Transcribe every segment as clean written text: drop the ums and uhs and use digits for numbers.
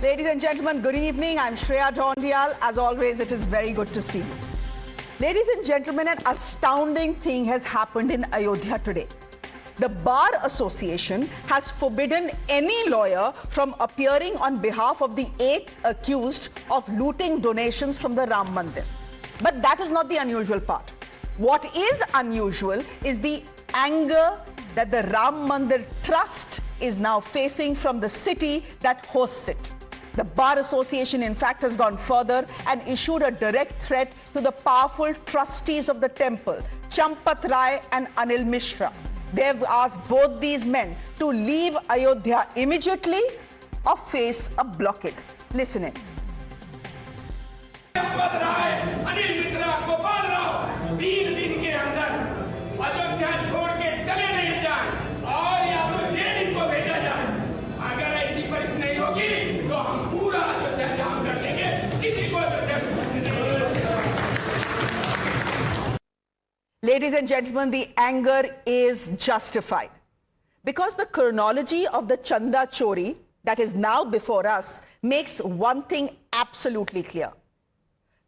Ladies and gentlemen, good evening. I'm Shreya Dhondial. As always, it is very good to see you. Ladies and gentlemen, an astounding thing has happened in Ayodhya today. The Bar Association has forbidden any lawyer from appearing on behalf of the 8 accused of looting donations from the Ram Mandir. But that is not the unusual part. What is unusual is the anger that the Ram Mandir Trust is now facing from the city that hosts it. The Bar Association, in fact, has gone further and issued a direct threat to the powerful trustees of the temple, Champat Rai and Anil Mishra. They have asked both these men to leave Ayodhya immediately or face a blockade. Listen in. champat rai anil mishra gopal rao 3 दिन के अंदर अयोध्या छोड़ के चले नहीं जाए और या तो जेल इनको भेजा जाए। अगर ऐसी परिस्थिति नहीं होगी तो हम पूरा अयोध्या जाम कर देंगे, किसी को अयोध्या से कुछ नहीं होगा। Ladies and gentlemen, the anger is justified because the chronology of the Chanda Chori that is now before us makes one thing absolutely clear.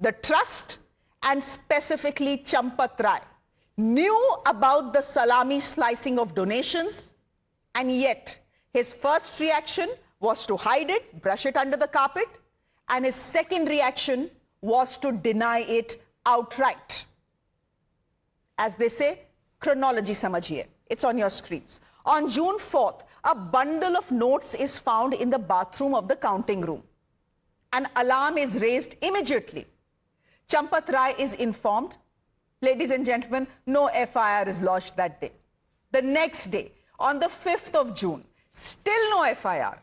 The trust, and specifically Champat Rai, knew about the salami slicing of donations, and yet his first reaction was to hide it, brush it under the carpet, and his second reaction was to deny it outright. As they say, chronology samajhiye. It's on your screens. On June 4th, a bundle of notes is found in the bathroom of the counting room. An alarm is raised immediately. Champat Rai is informed. Ladies and gentlemen, no FIR is lodged that day. The next day, on the 5th of June, still no FIR.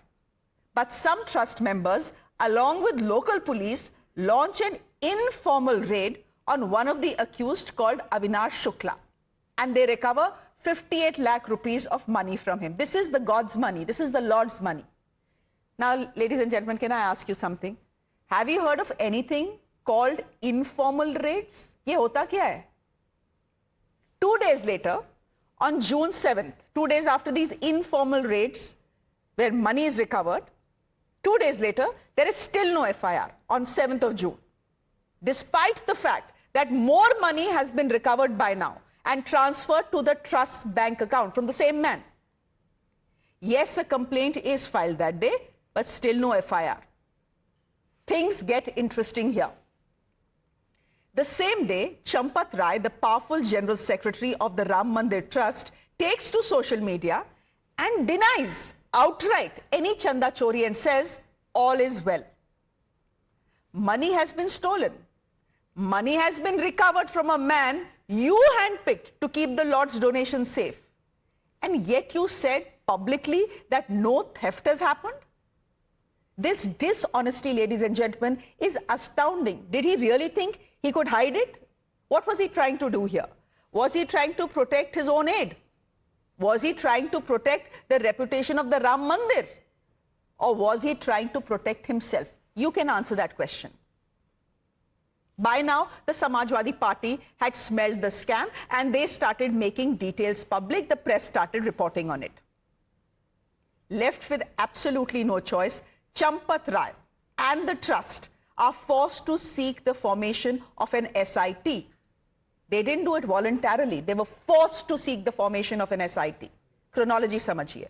But some trust members, along with local police, launch an informal raid on one of the accused called Avinash Shukla. And they recover 58 lakh rupees of money from him. This is the God's money. This is the Lord's money. Now, ladies and gentlemen, can I ask you something? Have you heard of anything called informal raids? Ye hota kya hai? 2 days later, on June 7th, 2 days after these informal raids where money is recovered, 2 days later, there is still no FIR on 7th of June. Despite the fact that more money has been recovered by now and transferred to the trust's bank account from the same man. Yes, a complaint is filed that day, but still no FIR. Things get interesting here. The same day, Champat Rai, the powerful General Secretary of the Ram Mandir Trust, takes to social media and denies outright any Chanda Chori and says, all is well. Money has been stolen. Money has been recovered from a man you handpicked to keep the Lord's donation safe. And yet you said publicly that no theft has happened? This dishonesty, ladies and gentlemen, is astounding. Did he really think he could hide it? What was he trying to do here? Was he trying to protect his own aid? Was he trying to protect the reputation of the Ram Mandir? Or was he trying to protect himself? You can answer that question. By now, the Samajwadi Party had smelled the scam and they started making details public. The press started reporting on it. Left with absolutely no choice, Champat Rai and the trust are forced to seek the formation of an SIT. They didn't do it voluntarily. They were forced to seek the formation of an SIT. Chronology samajhiye.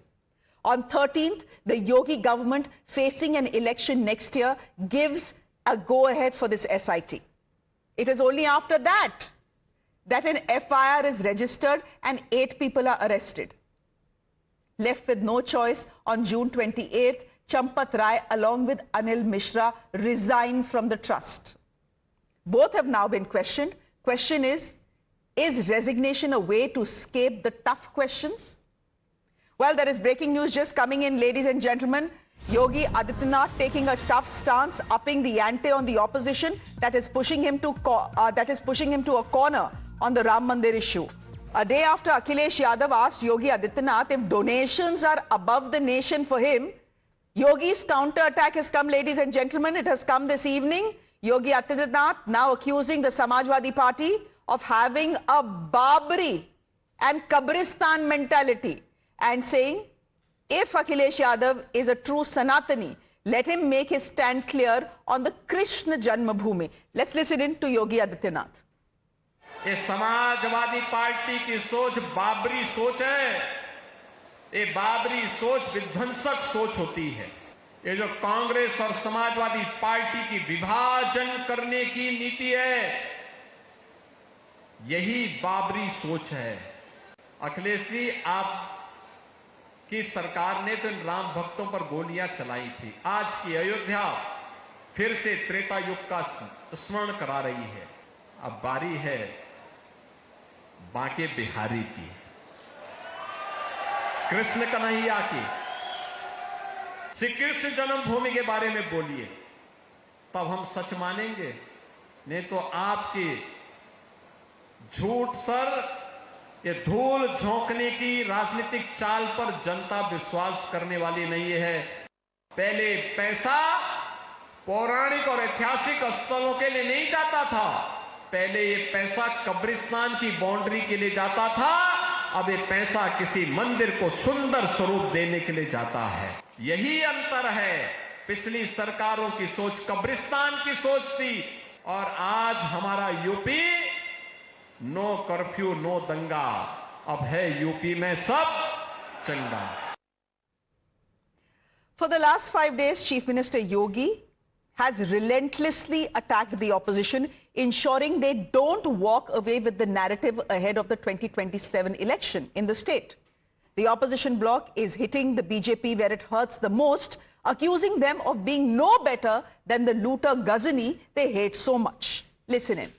On 13th, the Yogi government, facing an election next year, gives a go-ahead for this SIT. It is only after that that an FIR is registered and 8 people are arrested. Left with no choice, on June 28th, Champat Rai, along with Anil Mishra, resigned from the trust. Both have now been questioned. Question is resignation a way to escape the tough questions? Well, there is breaking news just coming in, ladies and gentlemen. Yogi Adityanath taking a tough stance, upping the ante on the opposition that is pushing him to a corner on the Ram Mandir issue. A day after Akhilesh Yadav asked Yogi Adityanath if donations are above the nation for him, Yogi's counter-attack has come, ladies and gentlemen. It has come this evening. Yogi Adityanath now accusing the Samajwadi Party of having a Babri and Kabristan mentality and saying, if Akhilesh Yadav is a true Sanatani, Let him make his stand clear on the Krishna Janmabhoomi. Let's listen in to Yogi Adityanath. ये Samajwadi party की सोच बाबरी सोच है। ये बाबरी सोच विध्वंसक सोच होती है। ये जो कांग्रेस और समाजवादी पार्टी की विभाजन करने की नीति है, यही बाबरी सोच है। अखिलेश जी, आपकी सरकार ने तो इन राम भक्तों पर गोलियां चलाई थी। आज की अयोध्या फिर से त्रेता युग का स्मरण करा रही है। अब बारी है बांके बिहारी की, कृष्ण कन्हैया की। श्री कृष्ण जन्मभूमि के बारे में बोलिए, तब हम सच मानेंगे। नहीं तो आपकी झूठ सर, ये धूल झोंकने की राजनीतिक चाल पर जनता विश्वास करने वाली नहीं है। पहले पैसा पौराणिक और ऐतिहासिक स्थलों के लिए नहीं जाता था। पहले ये पैसा कब्रिस्तान की बाउंड्री के लिए जाता था। अब ये पैसा किसी मंदिर को सुंदर स्वरूप देने के लिए जाता है। यही अंतर है। पिछली सरकारों की सोच कब्रिस्तान की सोच थी, और आज हमारा यूपी नो कर्फ्यू नो दंगा। अब है यूपी में सब चंगा। For the last 5 days, Chief Minister Yogi has relentlessly attacked the opposition, ensuring they don't walk away with the narrative ahead of the 2027 election in the state. The opposition bloc is hitting the BJP where it hurts the most, accusing them of being no better than the looter Ghazni they hate so much. Listen in.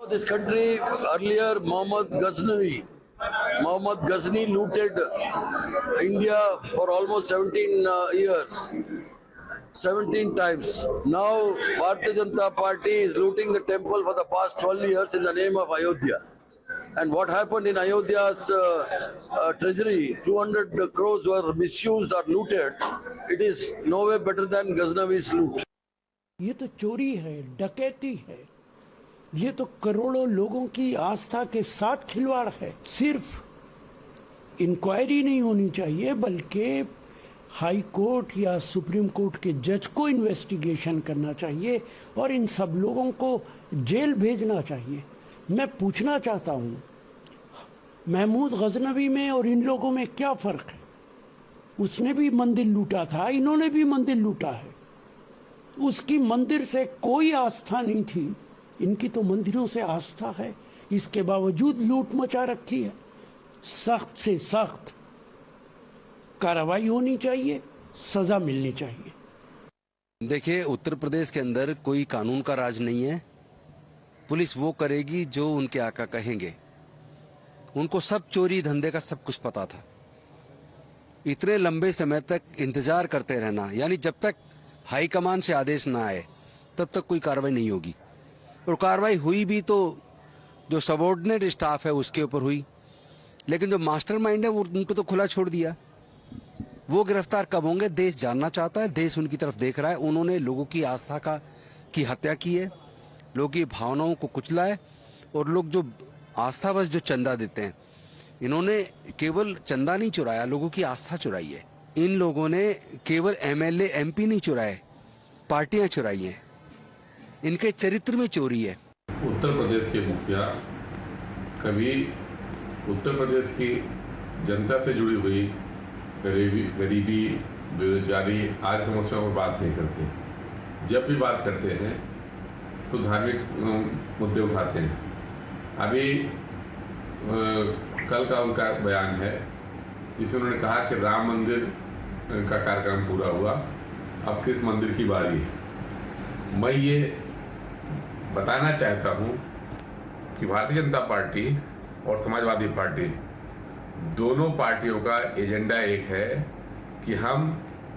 This country, earlier Mohammad Ghazni looted India for almost 17 years. 17 times. Now Bharatiya Janata Party is looting the temple for the past 12 years in the name of Ayodhya. And what happened in Ayodhya's treasury, 200 crores were misused or looted. It is no way better than Ghaznavi's loot. ये तो चोरी है, डकैती है, ये तो करोड़ों लोगों की आस्था के साथ खिलवाड़ है। सिर्फ इंक्वायरी नहीं होनी चाहिए, बल्कि हाई कोर्ट या सुप्रीम कोर्ट के जज को इन्वेस्टिगेशन करना चाहिए और इन सब लोगों को जेल भेजना चाहिए। मैं पूछना चाहता हूं, महमूद गजनवी में और इन लोगों में क्या फर्क है? उसने भी मंदिर लूटा था, इन्होंने भी मंदिर लूटा है। उसकी मंदिर से कोई आस्था नहीं थी, इनकी तो मंदिरों से आस्था है। इसके बावजूद लूट मचा रखी है। सख्त से सख्त कार्रवाई होनी चाहिए, सजा मिलनी चाहिए। देखिए, उत्तर प्रदेश के अंदर कोई कानून का राज नहीं है। पुलिस वो करेगी जो उनके आका कहेंगे। उनको सब चोरी धंधे का सब कुछ पता था। इतने लंबे समय तक इंतजार करते रहना, यानी जब तक हाईकमान से आदेश ना आए तब तक कोई कार्रवाई नहीं होगी। और कार्रवाई हुई भी तो जो सबऑर्डिनेट स्टाफ है उसके ऊपर हुई, लेकिन जो मास्टरमाइंड है वो उनको तो खुला छोड़ दिया। वो गिरफ्तार कब होंगे देश जानना चाहता है। देश उनकी तरफ देख रहा है। उन्होंने लोगों की आस्था की हत्या की है, लोगों की भावनाओं को कुचला है। और लोग जो आस्था बस जो चंदा देते हैं, इन्होंने केवल चंदा नहीं चुराया, लोगों की आस्था चुराई है। इन लोगों ने केवल एमएलए एमपी नहीं चुराए, पार्टियां चुराई हैं। इनके चरित्र में चोरी है। उत्तर प्रदेश के मुखिया कभी उत्तर प्रदेश की जनता से जुड़ी हुई गरीबी, बेरोजगारी आदि समस्याओं पर बात नहीं करते। जब भी बात करते हैं तो धार्मिक मुद्दे उठाते हैं। अभी कल का उनका बयान है जिसमें उन्होंने कहा कि राम मंदिर का कार्यक्रम पूरा हुआ, अब किस मंदिर की बारी है। मैं ये बताना चाहता हूँ कि भारतीय जनता पार्टी और समाजवादी पार्टी दोनों पार्टियों का एजेंडा एक है कि हम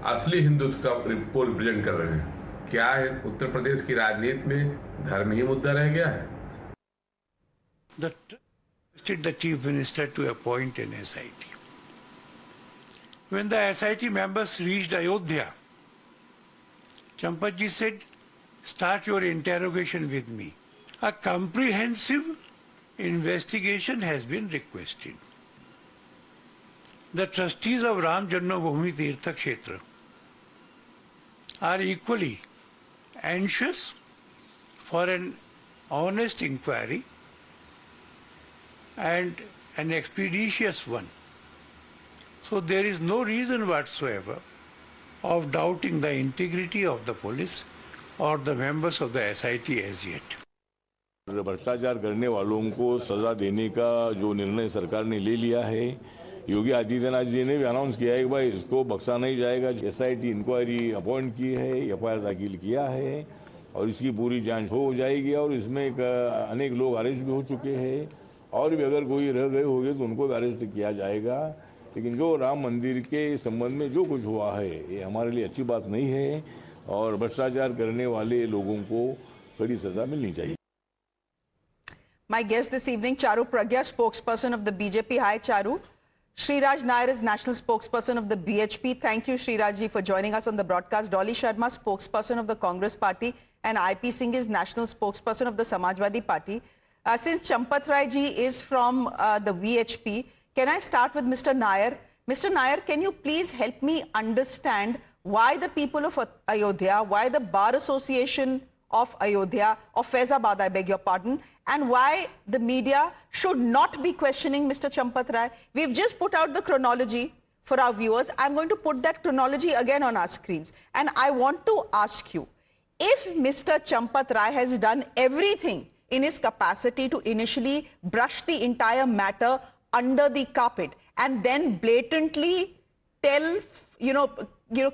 असली हिंदुत्व का को रिप्रेजेंट कर रहे हैं। क्या है, उत्तर प्रदेश की राजनीति में धर्म ही मुद्दा रह गया है? The Chief Minister to appoint an SIT. When the SIT members reached Ayodhya, Champatji said, "Start your interrogation with me." A comprehensive investigation has been requested. The trustees of Ram Janmabhoomi Tirtha Kshetra are equally anxious for an honest inquiry and an expeditious one. So there is no reason whatsoever of doubting the integrity of the police or the members of the SIT as yet. भ्रष्टाचार करने वालों को सजा देने का जो निर्णय सरकार ने ले लिया है, योगी आदित्यनाथ जी ने भी अनाउंस किया है कि भाई इसको बख्शा नहीं जाएगा। SIT इंक्वायरी अपॉइंट की है, FIR दाखिल किया है और इसकी पूरी जांच हो जाएगी और इसमें अनेक लोग अरेस्ट भी हो चुके हैं और भी अगर कोई रह गए होंगे तो उनको भी अरेस्ट किया जाएगा। लेकिन जो राम मंदिर के संबंध में जो कुछ हुआ है ये हमारे लिए अच्छी बात नहीं है और भ्रष्टाचार करने वाले लोगों को कड़ी सजा मिलनी चाहिए। My guest this evening, Charu Pragya, spokesperson of the BJP. Hi, Charu. Sriraj Nair is national spokesperson of the BHP. Thank you, Sriraj ji, for joining us on the broadcast. Dolly Sharma, spokesperson of the Congress Party, and IP Singh is national spokesperson of the Samajwadi Party. Since Champat Rai ji is from the VHP, can I start with Mr. Nair? Mr. Nair, can you please help me understand why the people of Ayodhya, why the Bar Association of Ayodhya, of Faizabad, I beg your pardon, and why the media should not be questioning Mr. Champat Rai? We've just put out the chronology for our viewers. I'm going to put that chronology again on our screens. And I want to ask you, if Mr. Champat Rai has done everything in his capacity to initially brush the entire matter under the carpet and then blatantly tell,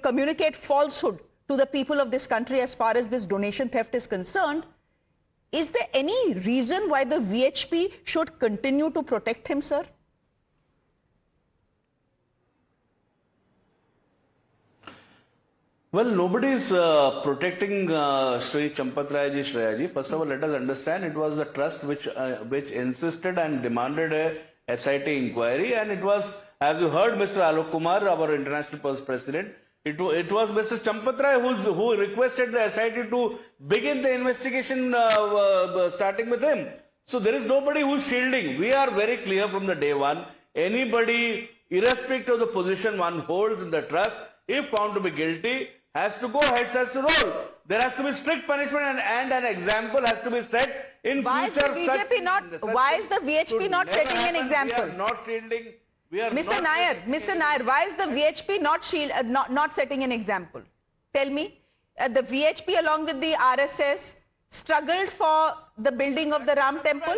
communicate falsehood to the people of this country as far as this donation theft is concerned, is there any reason why the VHP should continue to protect him, sir? Well, nobody is protecting Sri Champat Rai ji, Shreya ji. First of all, let us understand it was the trust which insisted and demanded a SIT inquiry, and it was, as you heard Mr. Alok Kumar, our international president, it was Mr. Champat Rai who requested the SIT to begin the investigation starting with him. So there is nobody who's shielding. We are very clear from the day one. Anybody, irrespective of the position one holds in the trust, if found to be guilty, has to go ahead, has to roll. There has to be strict punishment and an example has to be set in Why future. Why is the VHP not setting an example? We are not shielding. Mr. Nair, why is the VHP not setting an example? Tell me. The VHP along with the RSS struggled for the building of the Ram temple.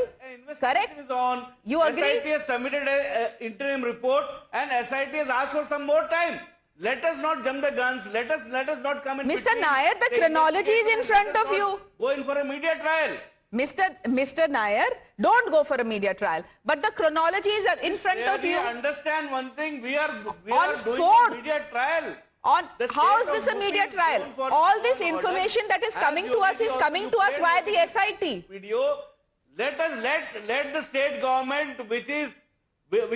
Correct? Is on. You agree? SIT has submitted an interim report and SIT has asked for some more time. Let us not jump the guns. Let us not come in. Mr. Nair, the chronology is in front of you. Go in for a media trial. Mr. Nair, don't go for a media trial. But the chronology is in front of you. Understand one thing. We are doing fourth. a media trial. How is this a media trial? All this information that is coming to us is coming to us via the SIT. Video. Let the state government, which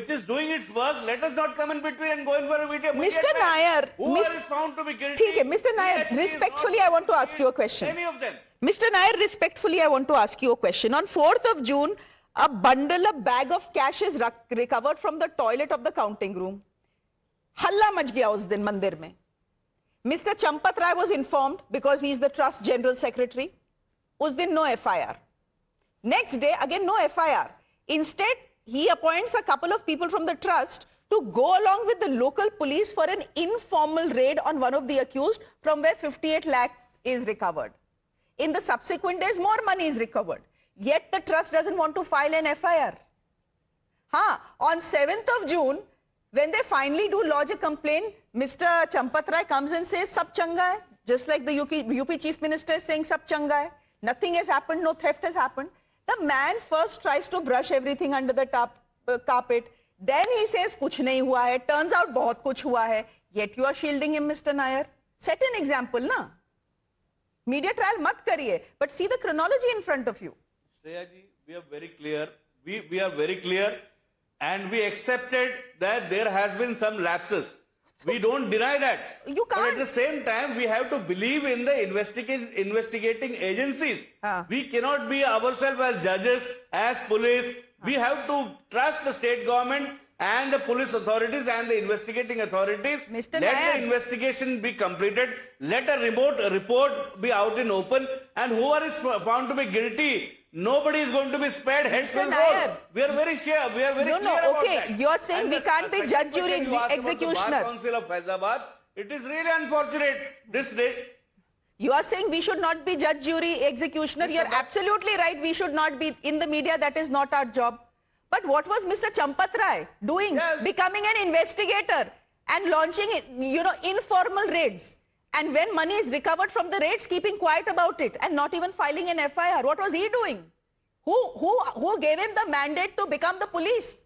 is doing its work, let us not come in between and go in for a media Mr. trial. Nair, Whoever is found to be guilty. Mr. Nair, respectfully, I want to ask you a question. Any of them. Mr. Nair, respectfully, I want to ask you a question. On 4th of June, a bag of cash is recovered from the toilet of the counting room. Halla mach gaya us din mandir mein. Mr. Champat Rai was informed because he is the trust general secretary. Us din no FIR. Next day, again no FIR. Instead, he appoints a couple of people from the trust to go along with the local police for an informal raid on one of the accused, from where 58 lakhs is recovered. In the subsequent days, more money is recovered. Yet the trust doesn't want to file an FIR. On 7th of June, when they finally do lodge a complaint, Mr. Champat Rai comes and says, Sab changa hai. Just like the UP Chief Minister is saying, Sab changa hai. Nothing has happened, no theft has happened. The man first tries to brush everything under the carpet. Then he says, kuch nahi hua hai. Turns out, bahut kuch hua hai. Yet you are shielding him, Mr. Nair. Set an example, na? Media trial mat kariye. But see the chronology in front of you. Shreya ji, we are very clear. We are very clear. And we accepted that there has been some lapses. We don't deny that. You can't. But at the same time, we have to believe in the investigating agencies. We cannot be ourselves as judges, as police. We have to trust the state government and the police authorities and the investigating authorities. Mr. Let Nair. the investigation be completed. Let a remote report be out in open, and whoever is found to be guilty, nobody is going to be spared. Heads Mr. will Nair. roll. We are very sure. We are very No, clear no, about okay. that. You're saying And we the can't be second judge, jury, question you asked about the executioner. Bar Council of Faizabad. It is really unfortunate. This day. You are saying we should not be judge, jury, executioner. You're absolutely right. We should not be in the media. That is not our job. But what was Mr. Champat Rai doing? Yes. Becoming an investigator and launching, informal raids. And when money is recovered from the raids, keeping quiet about it and not even filing an FIR. What was he doing? Who gave him the mandate to become the police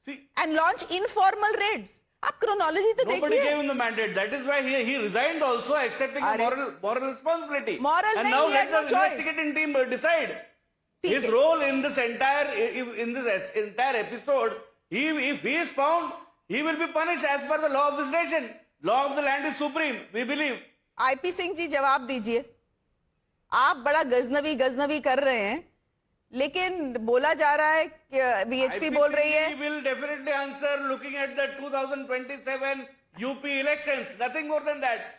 See, and launch informal raids? आप chronology तो nobody देखिए. gave him the mandate. That is why he resigned also, accepting a moral responsibility. Moral and nahi, now he let had no the choice. investigating team decide. ठीक His है. role in this entire episode, if he is found, he will be punished as per the law of this nation. Law of the land is supreme, we believe. IP Singh ji जवाब दीजिए. आप बड़ा गजनवी कर रहे हैं, लेकिन बोला जा रहा है कि वीएचपी बोल रही है. IPCC will definitely answer looking at the 2027 UP elections. Nothing more than that.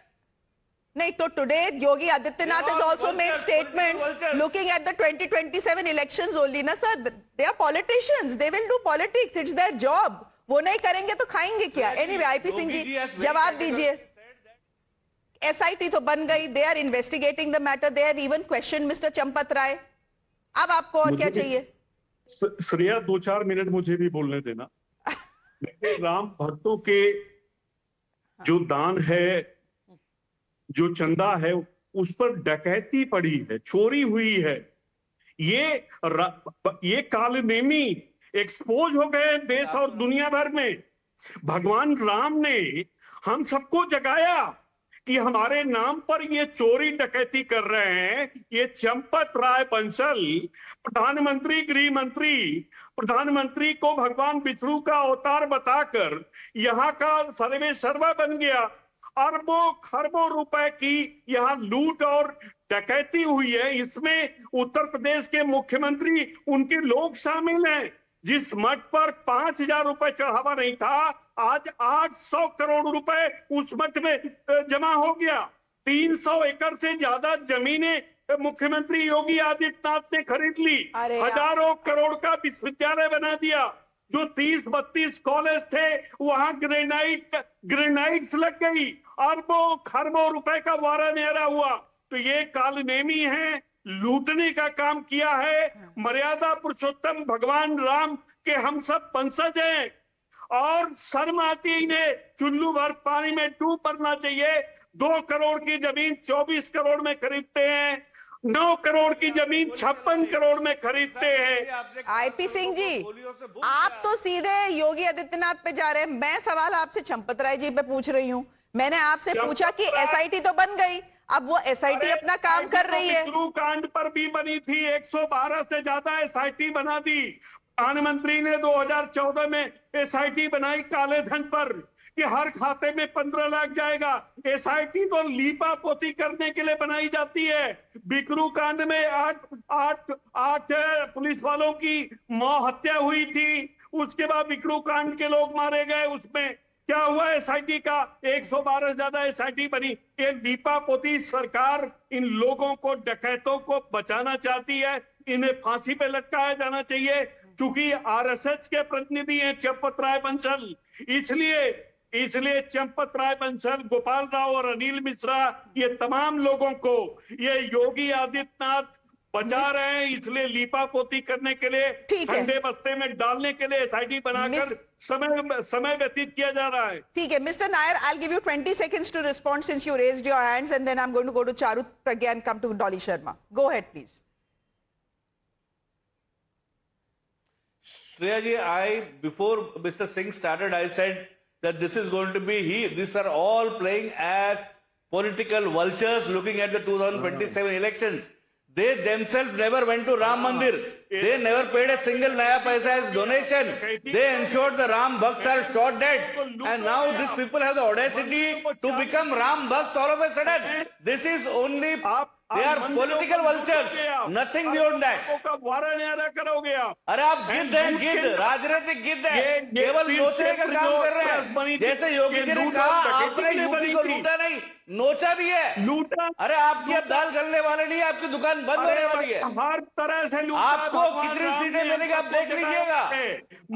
नहीं तो today Yogi Adityanath They are has all also made vultures, statements political vultures. looking at the 2027 elections only. ना sir, they are politicians. They will do politics. It's their job. वो नहीं करेंगे तो खाएंगे क्या? Anyway, IP Singh ji जवाब दीजिए. SIT तो बन गई. They are investigating the matter. They have even questioned Mr. Champat Rai. अब आपको और क्या चाहिए? श्रेया 2-4 मिनट मुझे भी बोलने देना. राम भक्तों के जो दान है, जो चंदा है, उस पर डकैती पड़ी है, चोरी हुई है. ये कालनेमी एक्सपोज हो गए देश और दुनिया भर में. भगवान राम ने हम सबको जगाया कि हमारे नाम पर ये चोरी डकैती कर रहे हैं. ये चंपत राय बंसल प्रधानमंत्री, गृह मंत्री, प्रधानमंत्री को भगवान विष्णु का अवतार बताकर यहाँ का सर्वे सर्वा बन गया. अरबों खरबों रुपए की यहाँ लूट और डकैती हुई है. इसमें उत्तर प्रदेश के मुख्यमंत्री, उनके लोग शामिल हैं. जिस मठ पर 5,000 रुपए चढ़ावा नहीं था, आज 800 करोड़ रुपए उस मठ में जमा हो गया. 300 एकड़ से ज्यादा जमीनें मुख्यमंत्री योगी आदित्यनाथ ने खरीद ली. हजारों करोड़ का विश्वविद्यालय बना दिया. जो 30-32 कॉलेज थे, वहां ग्रेनाइट्स लग गई. अरबों खरबों रुपए का वारा न्यारा हुआ. तो ये कालनेमी है, लूटने का काम किया है. मर्यादा पुरुषोत्तम भगवान राम के हम सब वंशज हैं और शर्म आती है इन्हें. चुल्लू भर पानी में डूब मरना चाहिए. 2 करोड़ की जमीन 24 करोड़ में खरीदते हैं. 9 करोड़ की जमीन 56 करोड़ में खरीदते हैं. आईपी सिंह जी, आप तो सीधे योगी आदित्यनाथ पे जा रहे हैं. मैं सवाल आपसे चंपत राय जी पे पूछ रही हूँ. मैंने आपसे पूछा कि एसआईटी तो बन गई, अब वो एसआईटी अपना काम कर रही है. कांड पर भी बनी थी. 112 से ज्यादा एसआईटी बना दी. प्रधानमंत्री ने 2014 में एसआईटी बनाई काले धन पर कि हर खाते में 15 लाख जाएगा. एसआईटी तो लीपा पोती करने के लिए बनाई जाती है. बिकरू कांड में 8 पुलिस वालों की हत्या हुई थी. उसके बाद बिकरू कांड के लोग मारे गए. उसमें क्या हुआ? एसआईटी का 112 से ज्यादा एसआईटी बनी. ये लीपा पोती सरकार इन लोगों को, डकैतों को बचाना चाहती है. इन्हें फांसी पे लटकाया जाना चाहिए. चूंकि आरएसएस के प्रतिनिधि हैं चंपत राय बंसल, इसलिए चंपत राय बंसल, गोपाल राव और अनिल मिश्रा, ये तमाम लोगों को ये योगी आदित्यनाथ बचा रहे हैं. इसलिए लीपा पोती करने के लिए, ठंडे बस्ते में डालने के लिए एसआईटी बनाकर समय व्यतीत किया जा रहा है. ठीक है mister Nair, I'll give you 20 seconds to respond since you raised your hands, and then I'm going to go to Charu Pragya and come to Dolly Sharma. Go ahead, please. Shreya ji, before Mr. Singh started, I said that this is going to be these are all playing as political vultures looking at the 2027 elections. They themselves never went to Ram Mandir. They never paid a single naya paisa as donation. They ensured the Ram Bhakts are shot dead. And now these people have the audacity to become Ram Bhakts all of a sudden. This is only They are political vultures. Nothing beyond that. का वारा न्यारा करोगे आप। अरे आप गिद्ध हैं, गिद्ध, राजनीतिक गिद्ध हैं, केवल नोचने का काम कर रहे हैं। जैसे योगी जी ने कहा, आपने यूपी को लूटा नहीं, नोचा भी है। लूटा। अरे आपकी अब दाल गलने वाले नहीं, आपकी दुकान बंद होने वाली है। हर तरह से लूटा। आपको कितनी सीटें मिलेगी आप देख लीजिएगा।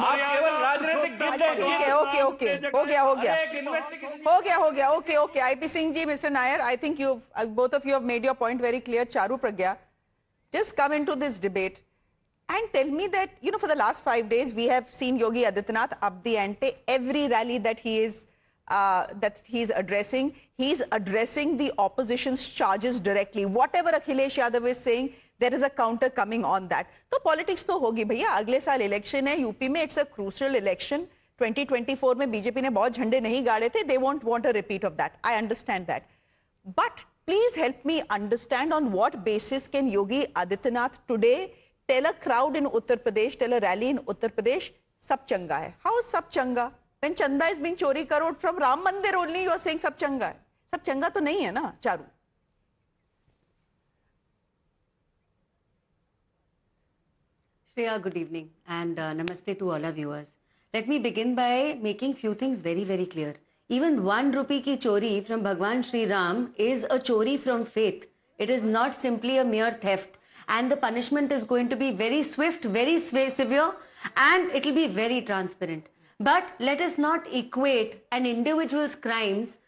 आप केवल राजनीतिक गिद्ध हैं। ओके हो गया okay IP Singh ji, mister Nair, I think you both of you have made your point very clear. Charu Pragya, just come into this debate and tell me that, you know, for the last 5 days we have seen Yogi Adityanath up the ante. Every rally that he is addressing, he's addressing the opposition's charges directly. Whatever Akhilesh Yadav is saying, there is a counter coming on that. So politics तो होगी भैया, अगले साल election है UP में, it's a crucial election. 2024 में BJP ने बहुत झंडे नहीं गाड़े थे, they won't want a repeat of that. I understand that. But please help me understand on what basis can Yogi Adityanath today tell a crowd in Uttar Pradesh, tell a rally in Uttar Pradesh, sab changa hai. How is sab changa? When chanda is being chori karod from Ram Mandir only, you are saying sab changa hai. Sab changa to nahi hai na, Charu. Shreya, good evening and namaste to all our viewers. Let me begin by making few things very, very clear. Even 1 rupee ki chori from Bhagwan Shri Ram is a chori from faith. It is not simply a mere theft. And the punishment is going to be very swift, very severe, and it will be very transparent. But let us not equate an individual's crimes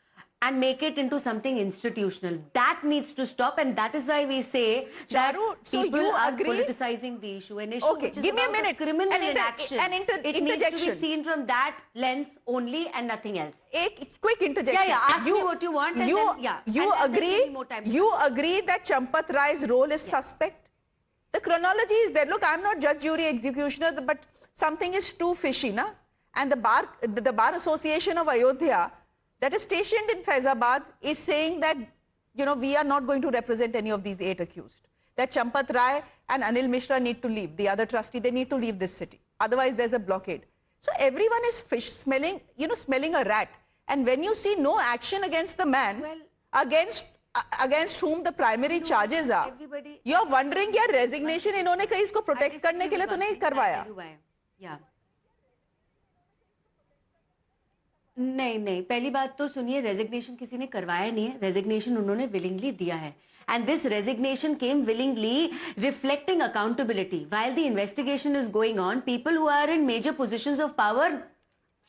and make it into something institutional. That needs to stop, and that is why we say that so people you are agree? politicizing the issue. An issue Okay, which is give me a about minute. criminal An inaction. It needs to be seen from that lens only and nothing else. A quick interjection. Yeah, ask me what you want and you, then, yeah. You and then agree, give me more time to you agree that Champat Rai's role is suspect? The chronology is there. Look, I'm not judge, jury, executioner, but something is too fishy, na? And the Bar Association of Ayodhya that is stationed in Faizabad is saying that, you know, we are not going to represent any of these 8 accused. That Champat Rai and Anil Mishra need to leave. The other trustee, they need to leave this city. Otherwise, there's a blockade. So everyone is smelling a rat. And when you see no action against the man, against whom the primary charges are, you are wondering, यार resignation इन्होंने कहीं इसको protect करने के लिए तो नहीं करवाया? Yeah. नहीं, पहली बात तो सुनिए, रेजिग्नेशन किसी ने करवाया नहीं है, रेजिग्नेशन उन्होंने विलिंगली दिया है. And this resignation came willingly, reflecting accountability. While the investigation is going on, people who are in major positions of power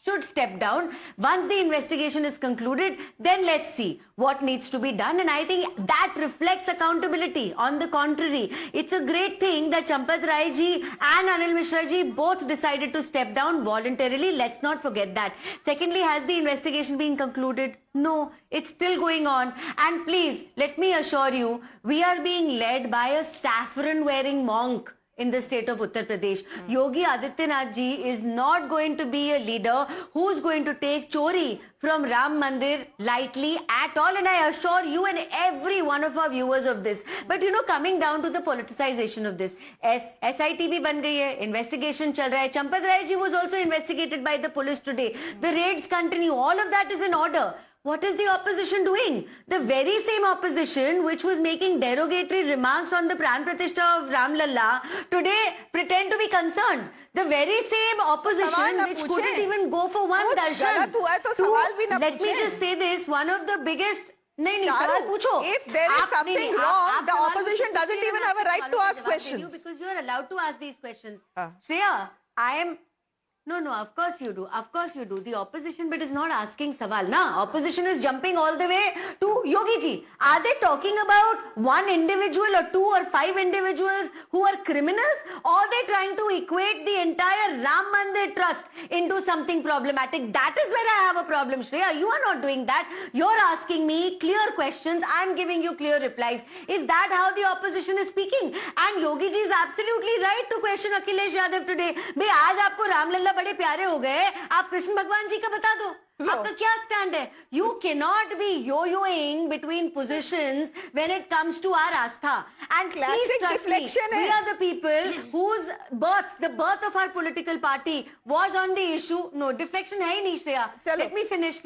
should step down. Once the investigation is concluded, then let's see what needs to be done. And I think that reflects accountability. On the contrary, it's a great thing that Champat Rai ji and Anil Mishra ji both decided to step down voluntarily. Let's not forget that. Secondly, has the investigation been concluded? No, it's still going on. And please, let me assure you, we are being led by a saffron-wearing monk in the state of Uttar Pradesh. Yogi Adityanath ji is not going to be a leader who's going to take chori from Ram Mandir lightly at all. And I assure you and every one of our viewers of this. But you know, coming down to the politicization of this, SIT bhi ban gayi hai, investigation chal raha hai. Champat Rai ji was also investigated by the police today. The raids continue. All of that is in order. What is the opposition doing? The very same opposition which was making derogatory remarks on the Pran Pratishtha of Ram Lalla today pretend to be concerned. The very same opposition which couldn't even go for one darshan. Let me just say this, one of the biggest... If there is something wrong, the opposition doesn't even have a right to ask questions. Because you are allowed to ask these questions. Shreya, I am... No, of course you do. Of course you do. The opposition bit is not asking sawal. Na, opposition is jumping all the way to Yogi ji. Are they talking about one individual or 2 or 5 individuals who are criminals? Or are they trying to equate the entire Ram Mandir trust into something problematic? That is where I have a problem, Shreya. You are not doing that. You're asking me clear questions. I'm giving you clear replies. Is that how the opposition is speaking? And Yogi ji is absolutely right to question Akhilesh Yadav today. Bhai, aaj aapko Ram Lalla बड़े प्यारे हो गए, आप कृष्ण भगवान जी का बता दो. आपका क्या स्टैंड है? You cannot be yo-yoing between positions when it comes to our Astha. And please Classic trust me, deflection we है. are the people whose the birth of our political party was on the issue. No, deflection है ही नहीं, Shreya. चलो. Let me finish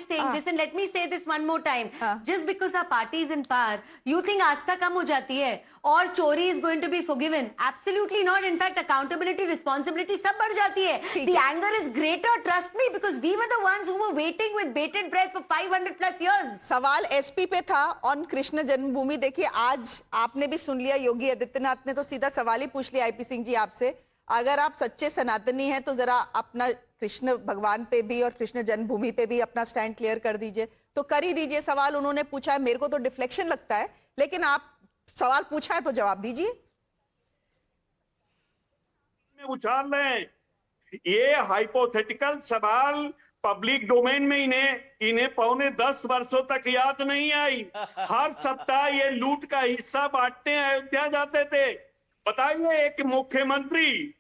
saying this and let me say this one more time. Just because our party is in power, you think Astha कम हो जाती है और चोरी is going to be forgiven? Absolutely not. In fact, accountability, responsibility सब बढ़ जाती है. The anger is greater, trust me, because we were the ones who were waiting with bated breath for 500 plus years. सवाल SP पे था on Krishna जन्मभूमि. देखिए आज आपने भी सुन लिया, योगी आदित्यनाथ ने तो सीधा सवाल ही पूछ लिया आईपी सिंह जी आपसे. अगर आप सच्चे सनातनी हैं तो जरा अपना कृष्ण भगवान पे भी और कृष्ण जन्मभूमि पे भी अपना स्टैंड क्लियर कर दीजिए. तो कर ही दीजिए. सवाल उन्होंने पूछा है, मेरे को तो डिफ्लेक्शन लगता है, लेकिन आप सवाल पूछा है तो जवाब दीजिए. उछाल रहे हैं ये हाइपोथेटिकल सवाल पब्लिक डोमेन में. इन्हें पौने 10 वर्षों तक याद नहीं आई. हर सप्ताह ये लूट का हिस्सा बांटने अयोध्या जाते थे. बताइए, एक मुख्यमंत्री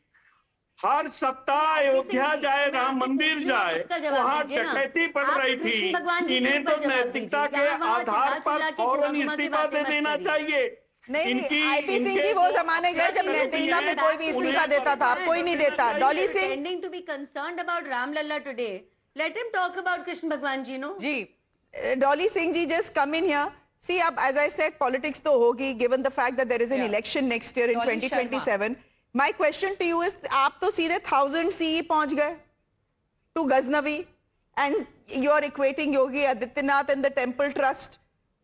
हर सप्ताह अयोध्या जाए, राम मंदिर जाए, वहां डकैती पड़ रही थी. इन्हें तो नैतिकता के आधार पर फौरन इस्तीफा दे देना चाहिए. नहीं, आईपी सिंह जी वो जमाने गए जब नैतिकता में कोई भी इस्तीफा देता था, अब कोई नहीं देता. Dolly Singh, pretending to be concerned about Ram Lalla today, let him talk about Krishna Bhagwan ji, no? Ji Dolly Singh ji, just come in here. See, अब as I said, politics तो होगी, given the fact that there is an election next year in 2027. My question to you is, आप तो सीधे 1000 CE पहुंच गए to Ghaznavi, and you are equating Yogi Adityanath and the temple trust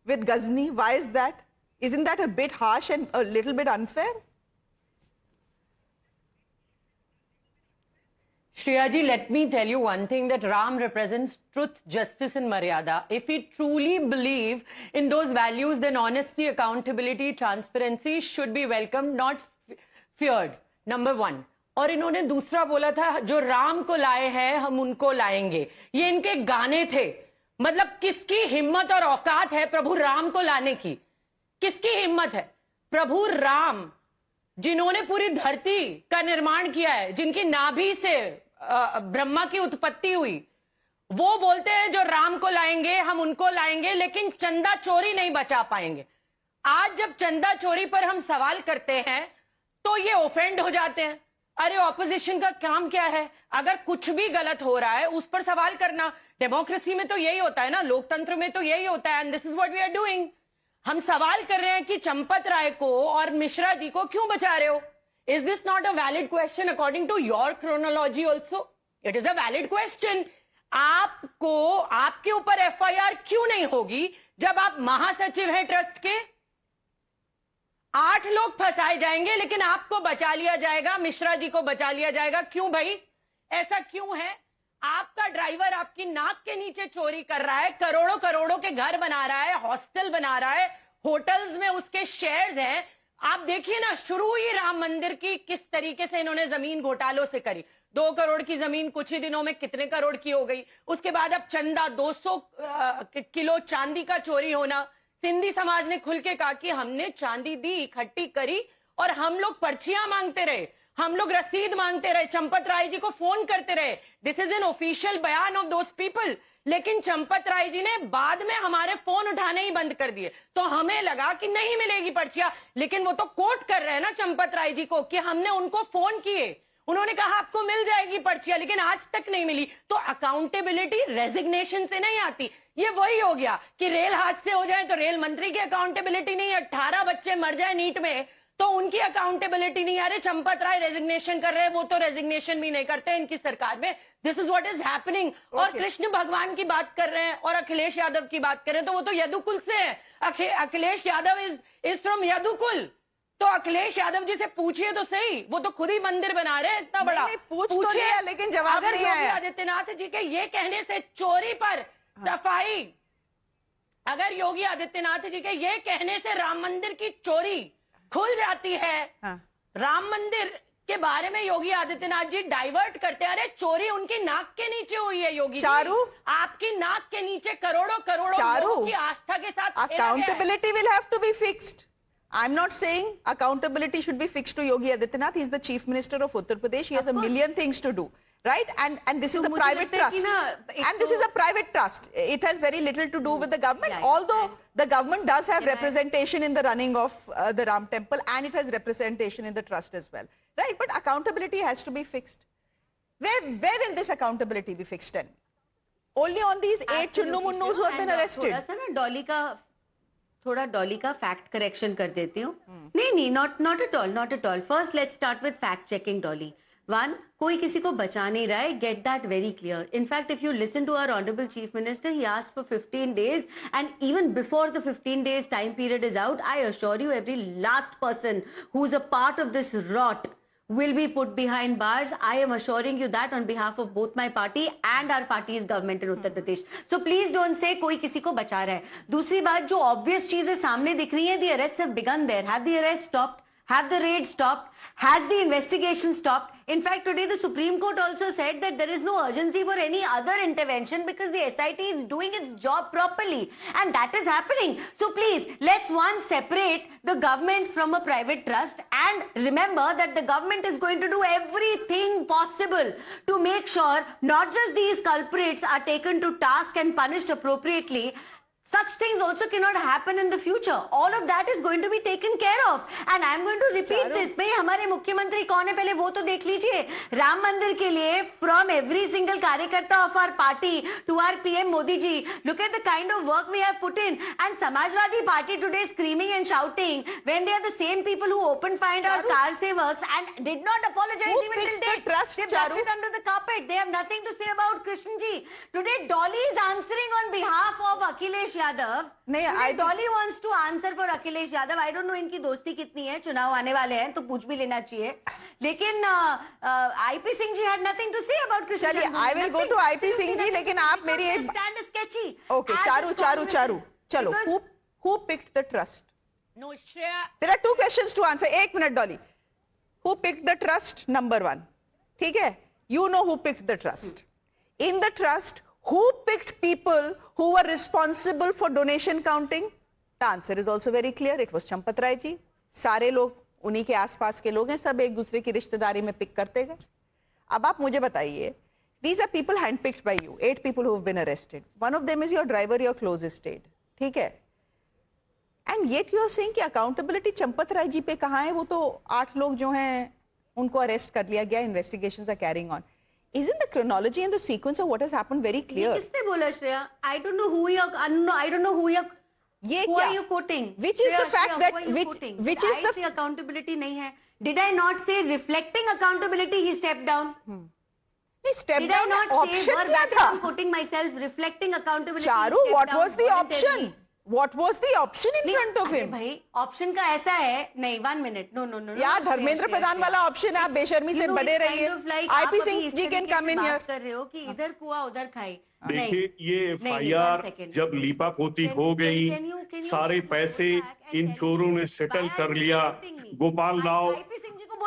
with Ghazni. Why is that? Isn't that a bit harsh and a little bit unfair? Shreya ji, let me tell you one thing, that Ram represents truth, justice and maryada. If we truly believe in those values, then honesty, accountability, transparency should be welcomed, not feared. Number one. और इन्होंने दूसरा बोला था, जो राम को लाए हैं हम उनको लाएंगे. ये इनके गाने थे. मतलब किसकी हिम्मत और औकात है प्रभु राम को लाने की? किसकी हिम्मत है? प्रभु राम जिन्होंने पूरी धरती का निर्माण किया है, जिनकी नाभि से ब्रह्मा की उत्पत्ति हुई, वो बोलते हैं जो राम को लाएंगे हम उनको लाएंगे, लेकिन चंदा चोरी नहीं बचा पाएंगे. आज जब चंदा चोरी पर हम सवाल करते हैं तो ये ऑफेंड हो जाते हैं. अरे ऑपोजिशन का काम क्या है? अगर कुछ भी गलत हो रहा है उस पर सवाल करना. डेमोक्रेसी में तो यही होता है ना, लोकतंत्र में तो यही होता है. And this is what we are doing. हम सवाल कर रहे हैं कि चंपत राय को और मिश्रा जी को क्यों बचा रहे हो? Is this not a valid question according to your chronology also? It is a valid question. आपको आपके ऊपर एफआईआर क्यों नहीं होगी जब आप महासचिव हैं ट्रस्ट के? 8 लोग फंसाए जाएंगे लेकिन आपको बचा लिया जाएगा, मिश्रा जी को बचा लिया जाएगा. क्यों भाई, ऐसा क्यों है? आपका ड्राइवर आपकी नाक के नीचे चोरी कर रहा है, करोड़ों करोड़ों के घर बना रहा है, हॉस्टल बना रहा है, होटल्स में उसके शेयर्स हैं. आप देखिए ना, शुरू ही राम मंदिर की किस तरीके से इन्होंने जमीन घोटालों से करी. 2 करोड़ की जमीन कुछ ही दिनों में कितने करोड़ की हो गई. उसके बाद अब चंदा 200 किलो चांदी का चोरी होना. सिंधी समाज ने खुल के कहा कि हमने चांदी दी, इकट्ठी करी और हम लोग पर्चियां मांगते रहे, हम लोग रसीद मांगते रहे, चंपत राय जी को फोन करते रहे. दिस इज एन ऑफिशियल बयान ऑफ दोस पीपल. लेकिन चंपत राय जी ने बाद में हमारे फोन उठाने ही बंद कर दिए. तो हमें लगा कि नहीं मिलेगी पर्चियां, लेकिन वो तो कोट कर रहे हैं ना चंपत राय जी को कि हमने उनको फोन किए, उन्होंने कहा आपको मिल जाएगी पर्चियां, लेकिन आज तक नहीं मिली. तो अकाउंटेबिलिटी रेजिग्नेशन से नहीं आती. ये वही हो गया कि रेल हादसे हो जाए तो रेल मंत्री की अकाउंटेबिलिटी नहीं, 18 बच्चे मर जाए नीट में तो उनकी अकाउंटेबिलिटी नहीं. अरे चंपत राय रेजिग्नेशन कर रहे हैं, वो तो रेजिग्नेशन भी नहीं करते इनकी सरकार में. This is what is happening. और कृष्ण भगवान की बात कर रहे हैं और अखिलेश यादव की बात कर रहे हैं, तो वो तो यदुकुल से है. Akhilesh Yadav is from Yadukul. तो अखिलेश यादव जी से पूछिए तो सही, वो तो खुद ही मंदिर बना रहे हैं इतना बड़ा. पूछ तो लिया लेकिन जवाब नहीं आया. अगर योगी आदित्यनाथ जी के ये कहने से चोरी पर सफाई, अगर योगी आदित्यनाथ जी के ये कहने से राम मंदिर की चोरी खुल जाती है, राम मंदिर के बारे में योगी आदित्यनाथ जी डाइवर्ट करते हैं. अरे चोरी उनकी नाक के नीचे हुई है योगी चारू, आपकी नाक के नीचे करोड़ों करोड़ों लोगों की आस्था के साथ accountability will have to be fixed. I'm not saying accountability should be fixed to Yogi Adityanath. He's the Chief Minister of Uttar Pradesh. He has a million things to do. right? And this is a मुझे private लगता है कि trust, ना, एक and this is a private trust. It has very little to do with the government, Yeah, although the government does have Can I- representation in the running of the Ram temple, and it has representation in the trust as well, right? But accountability has to be fixed. Where will this accountability be fixed in? Only on these 8 chunnu munnus who have been arrested. थोड़ा सा ना डॉली का fact correction कर देती हूँ. नहीं, not at all. First, let's start with fact checking, Dolly. One, कोई किसी को बचा नहीं रहा है. Get that very clear. In fact, if you listen to our Honorable Chief Minister, he asked for 15 days, and even before the 15 days time period is out, I assure you, every last person who's a part of this rot will be put behind bars. I am assuring you that on behalf of both my party and our party's government in Uttar Pradesh. So please don't say कोई किसी को बचा रहा है. दूसरी बात, जो obvious चीजें सामने दिख रही हैं, the arrests have begun there. Have the arrests stopped? Have the raid stopped? Has the investigation stopped? In fact, today the Supreme Court also said that there is no urgency for any other intervention because the SIT is doing its job properly. And that is happening. So please, let's separate the government from a private trust, and remember that the government is going to do everything possible to make sure not just these culprits are taken to task and punished appropriately. Such things also cannot happen in the future. All of that is going to be taken care of. And I'm going to repeat this. भाई हमारे मुख्यमंत्री कौन है पहले वो तो देख लीजिए. राम मंदिर के लिए from every single कार्यकर्ता of our party to our PM Modi ji, look at the kind of work we have put in. And Samajwadi Party today screaming and shouting when they are the same people who opened fire our car works and did not apologize even till date. They brushed it under the carpet. They have nothing to say about Krishnan ji. Today Dolly is answering on behalf of Akhilesh Yadav. नहीं, Dolly wants to answer for Akhilesh Yadav. I don't know इनकी दोस्ती कितनी है. चुनाव आने वाले हैं तो पूछ भी लेना चाहिए. लेकिन IP Singh ji had nothing to say about Krishnan. चलिए, I will go to IP Singh जी, लेकिन आप मेरी एक stand sketchy. Okay, चारू. चलो, who picked the trust? No, Shreya. There are 2 questions to answer. 1 minute, Dolly. Who picked the trust? Number 1. ठीक है? You know who picked the trust. In the trust, who picked people who were responsible for donation counting? The answer is also very clear. It was Champat Rai ji. सारे लोग उन्हीं के आसपास के लोग हैं, सब एक दूसरे की रिश्तेदारी में पिक करते गए. अब आप मुझे बताइए, these are people handpicked by you, 8 people who have been arrested. One of them is your driver, your closest aide. ठीक है? And yet you are saying कि accountability चंपत राय जी पे कहाँ है? वो तो 8 लोग जो हैं उनको अरेस्ट कर लिया गया, investigations are carrying on. Isn't the chronology and the sequence of what has happened very clear? ये किसने बोला Shreya? I don't know who you're ये who क्या? are you quoting? Which is the Shreya, fact that who are you quoting? which Did is I the say accountability नहीं है? Did I not say reflecting accountability he stepped down? नहीं, step Did down I not say option क्या verbatim, था? I'm quoting myself, reflecting accountability he Charu, stepped what down was the option? voluntarily? What was the option in front of अरे him? भाई option का ऐसा है नहीं 1 minute no यार धर्मेंद्र प्रधान वाला ऑप्शन है, आप बेशर्मी से बने रहिए. IP Singh ji can come in here. कर रहे हो कि इधर कुआ उधर खाई. देखिए ये FIR जब लीपापोती हो गई, सारे पैसे इन चोरों ने सेटल कर लिया. गोपाल राव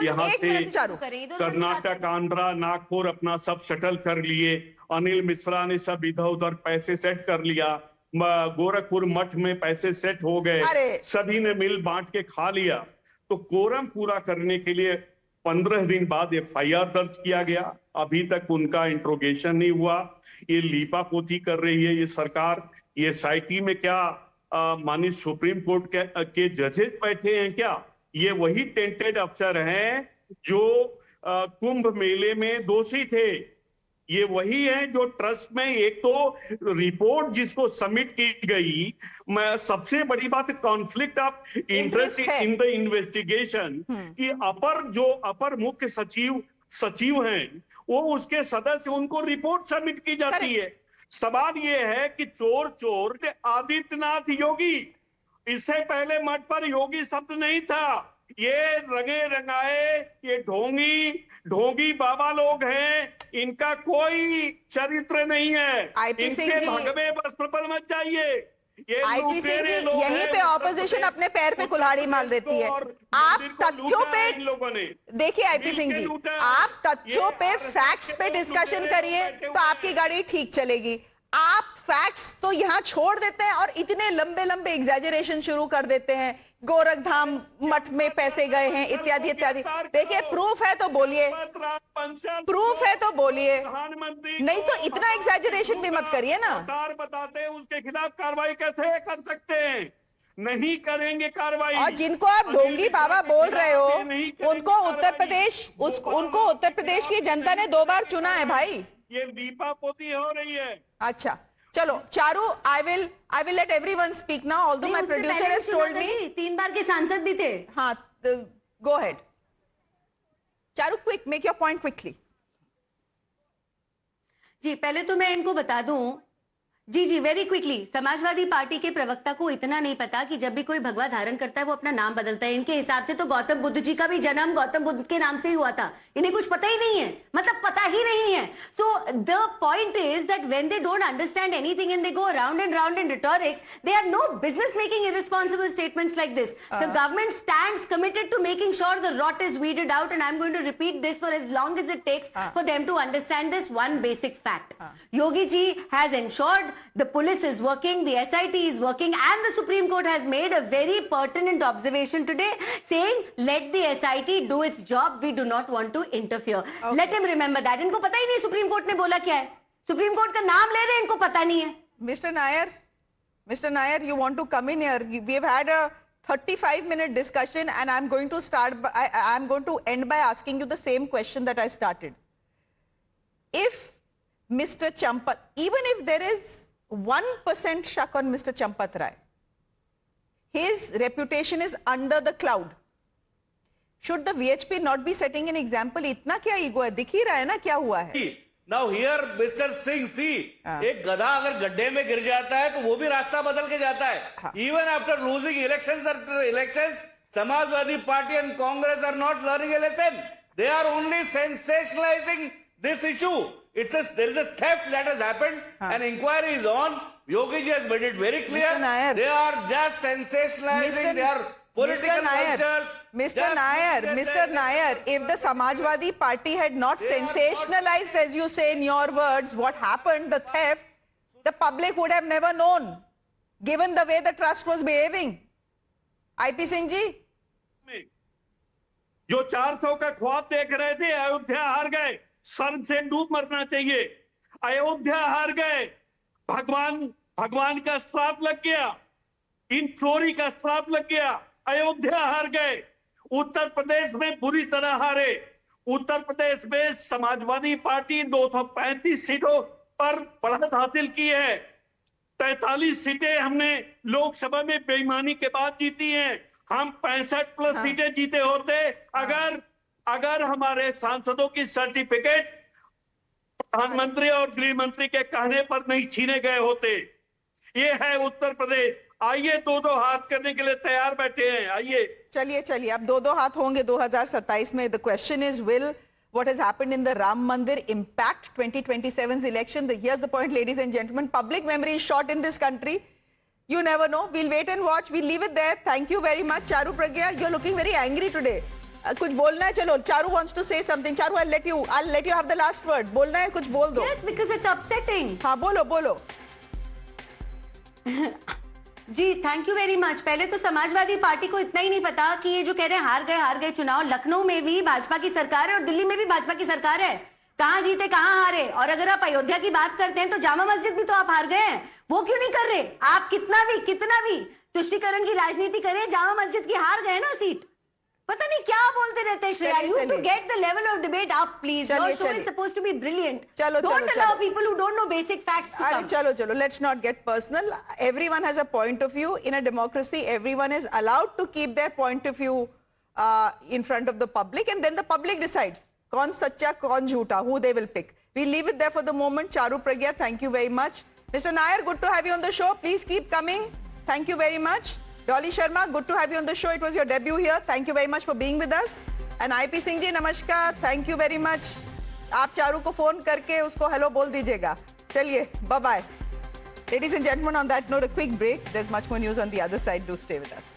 यहाँ से कर्नाटक, आंध्रा, नागपुर अपना सब सेटल कर लिए. अनिल मिश्रा ने सब इधर उधर पैसे सेट कर लिया. गोरखपुर मठ में पैसे सेट हो गए, सभी ने मिल बांट के खा लिया. तो कोरम पूरा करने के लिए 15 दिन बाद FIR दर्ज किया गया. अभी तक उनका इंट्रोगेशन नहीं हुआ. ये लीपापोती कर रही है ये सरकार. ये SIT में क्या माननीय सुप्रीम कोर्ट के जजेस बैठे हैं क्या? ये वही टेंटेड अफसर हैं जो कुंभ मेले में दोषी थे. ये वही है जो ट्रस्ट में एक तो रिपोर्ट जिसको सबमिट की गई, मैं सबसे बड़ी बात conflict of interest in the investigation कि अपर मुख्य सचिव हैं वो उसके सदस्य, उनको रिपोर्ट सबमिट की जाती है. सवाल ये है कि चोर आदित्यनाथ योगी, इससे पहले मठ पर योगी शब्द नहीं था. ये रंगे रंगाए ये ढोंगी बाबा लोग हैं, इनका कोई चरित्र नहीं है. इनके भगवे वस्त्र पर मत जाइए. ये IP Singh जी, यहीं पे ऑपोजिशन अपने पैर पे कुल्हाड़ी मार देती है. आप तथ्यों पे देखिए IP Singh जी, आप तथ्यों पे फैक्ट्स पे डिस्कशन करिए तो आपकी गाड़ी ठीक चलेगी. आप फैक्ट्स तो यहाँ छोड़ देते हैं और इतने लंबे लंबे एग्जैजरेशन शुरू कर देते हैं, गोरखधाम मठ में पैसे गए हैं इत्यादि इत्यादि। देखिए प्रूफ है तो बोलिए, प्रूफ है तो बोलिए, प्रधानमंत्री नहीं तो इतना एग्जैजरेशन भी मत करिए ना। बताते उसके खिलाफ कार्रवाई कैसे कर सकते हैं? नहीं करेंगे कार्रवाई। और जिनको आप ढोंगी बाबा बोल रहे हो उनको उत्तर प्रदेश की जनता ने 2 बार चुना है भाई। ये लीपा पोती हो रही है। अच्छा चलो Charu, I will let everyone speak now, although my producer has told me 3 बार के सांसद भी थे। हाँ go ahead Charu, quick, make your point quickly. जी पहले तो मैं इनको बता दूं, जी वेरी क्विकली, समाजवादी पार्टी के प्रवक्ता को इतना नहीं पता कि जब भी कोई भगवा धारण करता है वो अपना नाम बदलता है। इनके हिसाब से तो गौतम बुद्ध जी का भी जन्म गौतम बुद्ध के नाम से ही हुआ था। इन्हें कुछ पता ही नहीं है, मतलब पता ही नहीं है। So the point is that when they don't understand anything and they go round and round in rhetorics, they have no business making irresponsible statements like this. The government stands committed to making sure the rot is weeded out, and I'm going to repeat this for as long as it takes for them to understand this one basic fact. Yogi ji has ensured the police is working, the SIT is working, and the Supreme Court has made a very pertinent observation today saying, let the SIT do its job, we do not want to interfere. Okay. Let him remember that. इनको पता ही नहीं supreme court ने बोला क्या है, supreme court का नाम ले रहे हैं, इनको पता नहीं है। Mr. Nair, you want to come in here? We have had a 35-minute discussion and I'm going to end by asking you the same question that I started. If Mr. Champat, even if there is 1% shak on Mr. Champat Rai, his reputation is under the cloud. Should the VHP not be setting an example? इतना क्या ego है, दिख ही रहा है ना क्या हुआ है। Now here Mr. Singh, see, एक गधा अगर गड्ढे में गिर जाता है तो वो भी रास्ता बदल के जाता है। Even after losing elections, Samajwadi Party and Congress are not learning a lesson. They are only sensationalizing this issue. There is a theft that has happened. An inquiry is on. Yogi ji has made it very clear. They are just sensationalizing. They are political vultures. Mr. Nair, if the Samajwadi Party had not sensationalized, as you say in your words, what happened, the theft, the public would have never known, given the way the trust was behaving. IP Singh ji? जो 400 का ख्वाब देख रहे थे, अयोध्या हार गए। स्वर्ग से डूब मरना चाहिए। अयोध्या हार गए, भगवान का श्राप लग गया, इन चोरी का श्राप लग गया। अयोध्या हार गए, उत्तर प्रदेश में बुरी तरह हारे। उत्तर प्रदेश में समाजवादी पार्टी 235 सीटों पर बढ़त हासिल की है। 43 सीटें हमने लोकसभा में बेईमानी के बाद जीती हैं। हम 65+ सीटें जीते होते अगर हमारे सांसदों की सर्टिफिकेट प्रधानमंत्री और गृह मंत्री के कहने पर नहीं छीने गए होते। ये है उत्तर प्रदेश। आइए 2-2 हाथ करने के लिए तैयार बैठे हैं। आइए चलिए अब 2-2 हाथ होंगे 2027 में। The question is, will what has happened in the Ram Mandir impact 2027's election? Here's the point, ladies and gentlemen. Public memory is short in this country. You never know. We'll wait and watch. We'll leave it there. Thank you very much. Charu Pragya, you're looking very angry today. कुछ बोलना है? चलो, Charu wants to say something. Charu, I'll let you have the last word. बोलना है, कुछ बोल दो. Yes, because it's upsetting. हाँ, बोलो. जी थैंक यू वेरी मच। पहले तो समाजवादी पार्टी को इतना ही नहीं पता कि ये जो कह रहे हैं हार गए चुनाव, लखनऊ में भी भाजपा की सरकार है और दिल्ली में भी भाजपा की सरकार है। कहां जीते कहां हारे। और अगर आप अयोध्या की बात करते हैं तो जामा मस्जिद भी तो आप हार गए हैं, वो क्यों नहीं कर रहे? आप कितना भी तुष्टीकरण की राजनीति करें, जामा मस्जिद की हार गए ना सीट। पता नहीं क्या बोलते रहते हैं Shreya. You to get the level of debate up, please. Your show is supposed to be brilliant. Don't allow people who don't know basic facts to come. चलो, let's not get personal. Everyone has a point of view. In a democracy, everyone is allowed to keep their point of view in front of the public, and then the public decides कौन सच्चा कौन झूठा, who they will pick. We leave it there for the moment. Charu Pragya, thank you very much. Mr. Nair, good to have you on the show. Please keep coming. Thank you very much. Dolly Sharma, good to have you on the show. It was your debut here. Thank you very much for being with us. And IP Singh ji, namaskar. Thank you very much. आप चारू को phone करके उसको hello बोल दीजिएगा. चलिए, bye-bye. Ladies and gentlemen, on that note, a quick break. There's much more news on the other side. Do stay with us.